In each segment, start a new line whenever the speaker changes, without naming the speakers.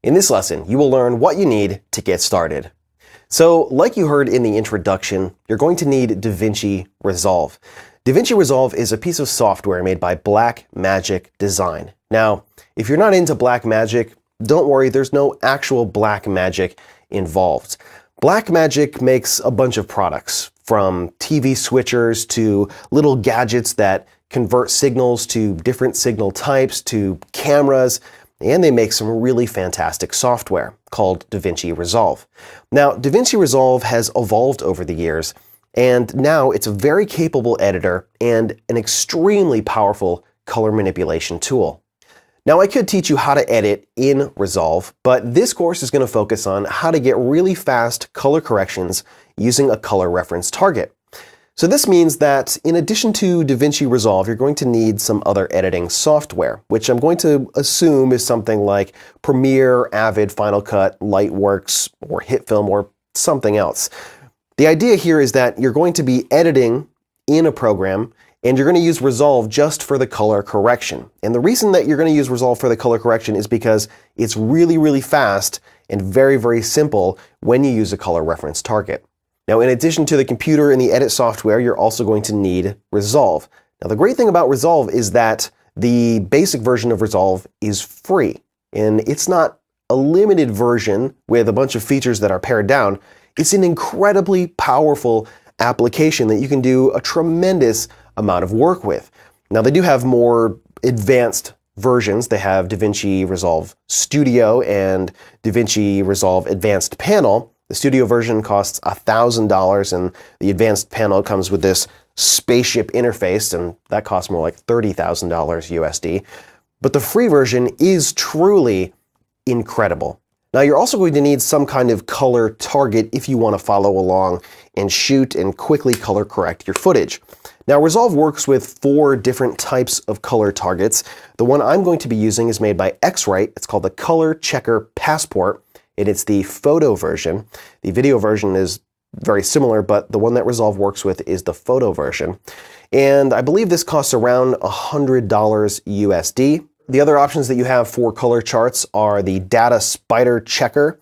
In this lesson, you will learn what you need to get started. So, like you heard in the introduction, you're going to need DaVinci Resolve. DaVinci Resolve is a piece of software made by Blackmagic Design. Now, if you're not into Blackmagic, don't worry, there's no actual Blackmagic involved. Blackmagic makes a bunch of products, from TV switchers to little gadgets that convert signals to different signal types to cameras, and they make some really fantastic software called DaVinci Resolve. Now, DaVinci Resolve has evolved over the years, and now it's a very capable editor and an extremely powerful color manipulation tool. Now, I could teach you how to edit in Resolve, but this course is going to focus on how to get really fast color corrections using a color reference target. So this means that in addition to DaVinci Resolve, you're going to need some other editing software, which I'm going to assume is something like Premiere, Avid, Final Cut, Lightworks, or HitFilm, or something else. The idea here is that you're going to be editing in a program, and you're going to use Resolve just for the color correction. And the reason that you're going to use Resolve for the color correction is because it's really, really fast and very, very simple when you use a color reference target. Now, in addition to the computer and the edit software, you're also going to need Resolve. Now, the great thing about Resolve is that the basic version of Resolve is free. And it's not a limited version with a bunch of features that are pared down. It's an incredibly powerful application that you can do a tremendous amount of work with. Now, they do have more advanced versions. They have DaVinci Resolve Studio and DaVinci Resolve Advanced Panel. The Studio version costs $1,000, and the Advanced Panel comes with this spaceship interface, and that costs more like $30,000 USD. But the free version is truly incredible. Now, you're also going to need some kind of color target if you want to follow along and shoot and quickly color correct your footage. Now, Resolve works with 4 different types of color targets. The one I'm going to be using is made by X-Rite. It's called the Color Checker Passport, and it's the photo version. The video version is very similar, but the one that Resolve works with is the photo version. And I believe this costs around $100 USD. The other options that you have for color charts are the Data Spider Checker,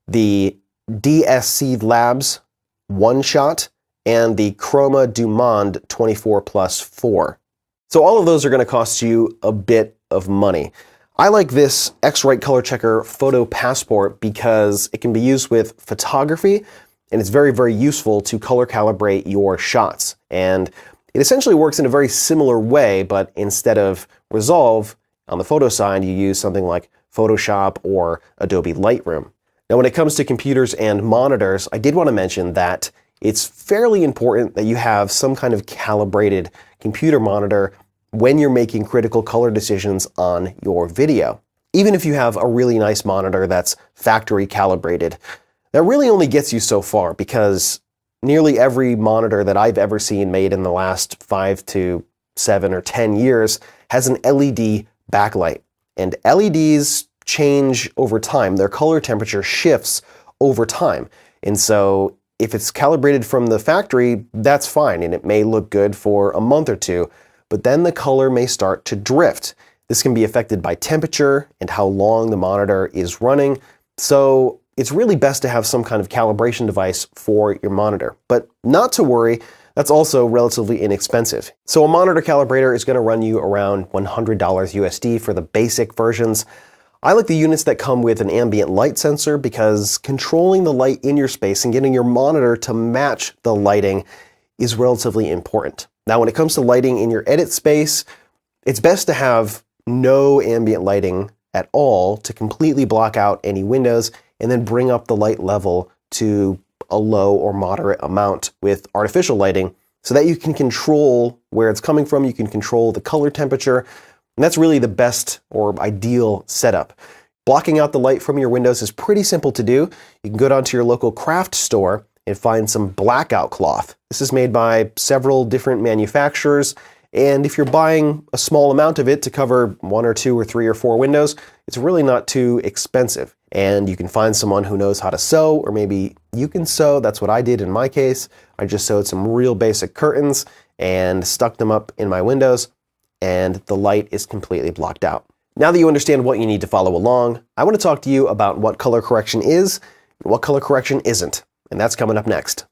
the DSC Labs One Shot, and the Chroma du Monde 24+4. So all of those are going to cost you a bit of money. I like this X-Rite Color Checker Photo Passport because it can be used with photography, and it's very, very useful to color calibrate your shots. And it essentially works in a very similar way, but instead of Resolve, on the photo side, you use something like Photoshop or Adobe Lightroom. Now, when it comes to computers and monitors, I did want to mention that it's fairly important that you have some kind of calibrated computer monitor when you're making critical color decisions on your video. Even if you have a really nice monitor that's factory calibrated, that really only gets you so far, because nearly every monitor that I've ever seen made in the last 5 to 7 or 10 years has an LED backlight. And LEDs change over time. Their color temperature shifts over time. And so if it's calibrated from the factory, that's fine, and it may look good for a month or two, but then the color may start to drift. This can be affected by temperature and how long the monitor is running, so it's really best to have some kind of calibration device for your monitor. But not to worry, that's also relatively inexpensive. So a monitor calibrator is going to run you around $100 USD for the basic versions. I like the units that come with an ambient light sensor because controlling the light in your space and getting your monitor to match the lighting is relatively important. Now, when it comes to lighting in your edit space, it's best to have no ambient lighting at all to completely block out any windows, and then bring up the light level to a low or moderate amount with artificial lighting so that you can control where it's coming from, you can control the color temperature. And that's really the best or ideal setup. Blocking out the light from your windows is pretty simple to do. You can go down to your local craft store and find some blackout cloth. This is made by several different manufacturers, and if you're buying a small amount of it to cover 1 or 2 or 3 or 4 windows, it's really not too expensive. And you can find someone who knows how to sew, or maybe you can sew. That's what I did in my case. I just sewed some real basic curtains and stuck them up in my windows, and the light is completely blocked out. Now that you understand what you need to follow along, I want to talk to you about what color correction is and what color correction isn't, and that's coming up next.